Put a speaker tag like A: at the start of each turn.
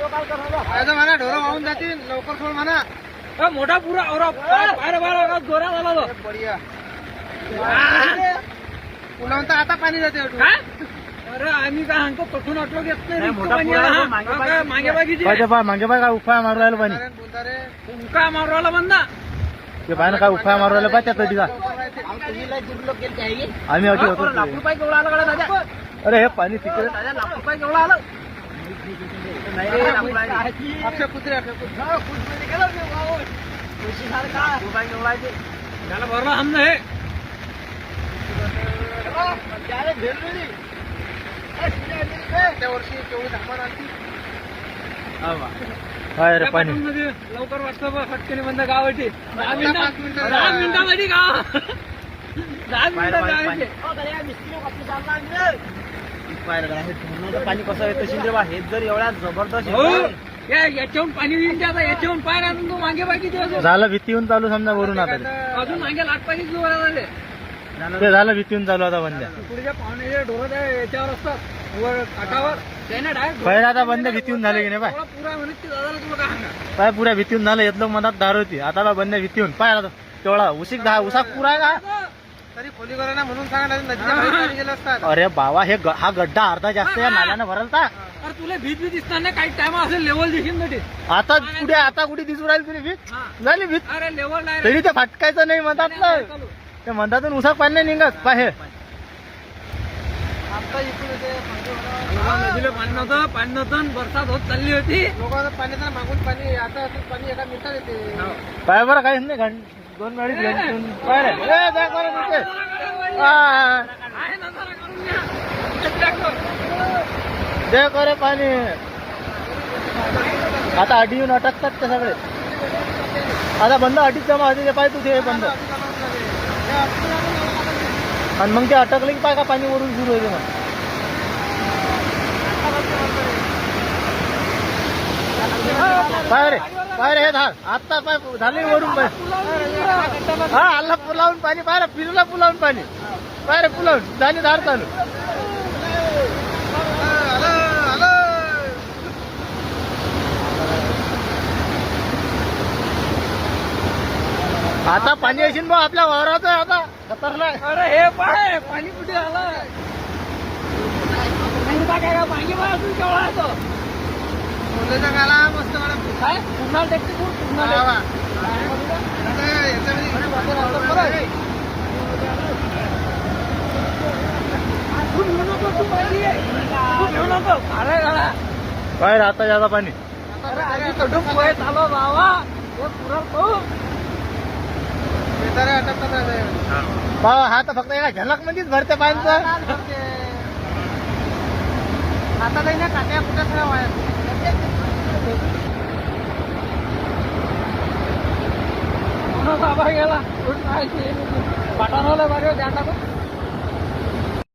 A: म्हणा ढोरं वाहून जातील लवकर सोड म्हणा.
B: मोठा पुरा बाहेर बाहेर जोरा झाला तो.
A: बढिया पुलावून तर आता पाणी जाते.
B: काय अरे आम्ही काय सांगतो पठून अटलो घेत नाही मागे बागीची
C: मागे बाय काय उफाय मारू राहिलं पाणी.
B: उका मारू राहिला बंदा
C: ते पाहिजे काय उफाय मारू राहिलं पाहिजे त्या तटीचा. आम्ही अटी होतो.
B: लाख रुपये केवढा आला कडे दादा.
C: अरे हे पाणी तिकडे
B: लाख रुपये केवढा आलं.
A: अक्षय कुत्रे
B: त्याला भरला आमनं हे
A: त्या वर्षी केवढी धामान आणती.
C: काय रे पाणी
B: लवकर वाटतं बा फटकेने बंद गावाची 10 मिनिटामध्ये गाव 10 मिनिटात
C: पाणी कसं येतं शिंद्रे हे जर एवढ्या जबरदस्त
B: याच्याहून पाणी येईल आता याच्याहून पाय आणून तो मागे बाकी दिवस
C: झालं भीतीहून चालू समजा वरून आता
B: अजून मागे लाट पाणी सुरू झाले.
C: ते झालं भीतीहून चालू आता बंद्या.
B: पुढच्या पाहुण्याचे ढोरं याच्यावर असतात वर काठावर त्याने डायरेक्ट
C: पहिला आता बंद भीतीहून झाले की नाही पाय
B: पुरा म्हणत की दादाला तुला काय सांगा
C: पाय पुऱ्या भीतीहून झालं येतलं मनात दार होती आता बंद भीतीहून पाय आता तेवढा उसाक पुरा आहे का
A: तरी खोली करा ना म्हणून सांगा नदीच्या बाहेर पाणी गेलं असतात.
C: अरे बाबा हे हा गड्डा अर्धा जास्त या नाल्यानं भरलता.
B: अरे तुला भीत भीत दिसणार नाही काही टाइम असेल लेवल दिसेल ना ते
C: आता कुठे आता कुठे दिसू राहील तुझी भीत झाली भीत
B: अरे लेवल नाही
C: तरी ते फटकायचं नाही म्हणतात ना ते म्हणतातून उसाक पाणी नाही निघत पाहे.
A: आता इकडून येते
B: नदीला पाणी नव्हतं बरसात होत चालली होती.
A: लोकांना पाणी तर मागून पाणी आता असं पाणी एका मिनिटात येते.
C: पाय बरं काहीच नाही 2 मिनिट पाय रे जा करा तिथे.
B: आहे ना जरा करून घ्या.
C: दे करे पाणी आता अटी येऊन अटकतात ते सगळे आता बंद अटीत जमा होते ते पाय तू ते बंद आणि मग ते अटकले की पाय का पाणी वरून सुरू होते मग पाय रे हे धार आता पाय झाले वरून पाय हा आल्ला पुलावून पाणी पाय फिरला पुलावून पाणी पाय रे पुलावून झाली धार चालू. आता पाणी असेल बा आपल्या वावराचं आता खतरनाक.
B: अरे हे पाय पाणी कुठे आलं काय मागे बा अजून केवढा येतो
A: खोलीचा गाला मस्त मॅडम
B: काय पुन्हा टेक्निक पुन्हा
C: बाहेर आता जाता पाणी
B: चालू बाबा पुरा
C: बाबा हा तर फक्त एका झलक मध्येच भरते पाण्याचं.
A: आता काही ना काट्या कुठे सगळ्या वाया
B: बाबा गेला पाठाणवलं बरं ध्यान टाकून